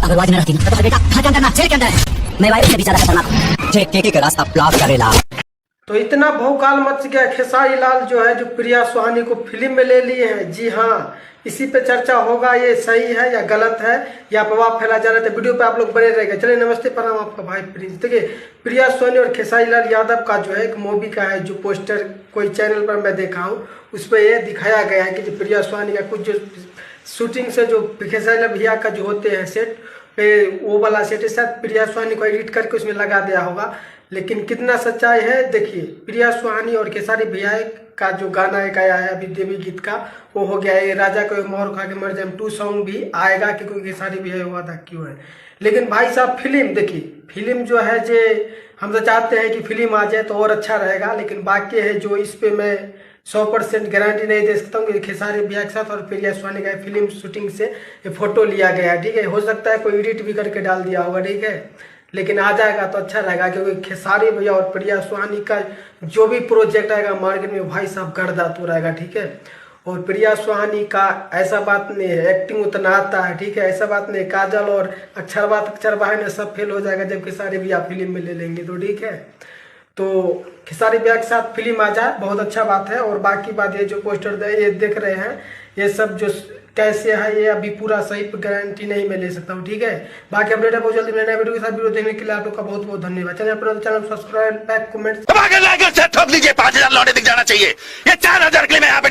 अगर आज मैं रहती तो बेटा घर के अंदर ना जेल के अंदर है। मैं वायरस से भी ज्यादा खतरनाक जे के का रास्ता ब्लॉक करेला। तो इतना भौकाल मच गया, खेसारी लाल जो है जो प्रिया सुहानी को फिल्म में ले लिए हैं। जी हाँ, इसी पे चर्चा होगा, ये सही है या गलत है या अफवाह फैला जा रहा है। तो वीडियो पे आप लोग बने रहेंगे। चलिए, नमस्ते, प्रणाम, आपका भाई प्रिंस। देखिए, प्रिया सुहानी और खेसारी लाल यादव का जो है एक मूवी का है जो पोस्टर कोई चैनल पर मैं देखा हूँ, उस पर यह दिखाया गया है कि प्रिया सुहानी का कुछ जो शूटिंग से जो खेसारी लाल भैया का जो होते हैं सेट पे, वो वाला सेट है, शायद प्रिया सुहानी को एडिट करके उसमें लगा दिया होगा। लेकिन कितना सच्चाई है देखिए, प्रिया सुहानी और खेसारी भैया का जो गाना एक आया है अभी देवी गीत का, वो हो गया है। राजा को मोहर खा के मर जाए 2 सॉन्ग भी आएगा, क्योंकि खेसारी भैया हुआ था क्यों है। लेकिन भाई साहब, फिल्म देखिए, फिल्म जो है जे हम तो चाहते हैं कि फिल्म आ जाए तो और अच्छा रहेगा। लेकिन बाकी है जो इस पे मैं 100% गारंटी नहीं दे सकता हूँ कि खेसारी भैया के साथ और प्रिया सुहानी का फिल्म शूटिंग से ये फोटो लिया गया है। ठीक है, हो सकता है कोई एडिट भी करके डाल दिया होगा। ठीक है, लेकिन आ जाएगा तो अच्छा रहेगा, क्योंकि खेसारी भैया और प्रिया सुहानी का जो भी प्रोजेक्ट आएगा मार्केट में, भाई साहब गर्दा तो रहेगा। ठीक है, और प्रिया सुहानी का ऐसा बात नहीं है, एक्टिंग उतना आता है। ठीक है, ऐसा बात नहीं, काजल और अक्षर भाई में सब फेल हो जाएगा जब खेसारी भैया फिल्म में ले लेंगे तो। ठीक है, तो खेसारी भैया के साथ फिल्म आ जाए बहुत अच्छा बात है। और बाकी बात, ये जो पोस्टर ये देख रहे हैं, ये सब जो कैसे है ये अभी पूरा सही गारंटी नहीं मैं ले सकता हूँ। ठीक है, बाकी अपडेट है बहुत जल्दी मेरे नए वीडियो के साथ। वीडियो देखने के लिए आप लोग का बहुत बहुत धन्यवाद। चैनल सब्सक्राइब, लाइक, कमेंट ठोक लीजिए। 5000 लौटे दिख जाना चाहिए। ये 4000 के लिए मैं यहाँ पे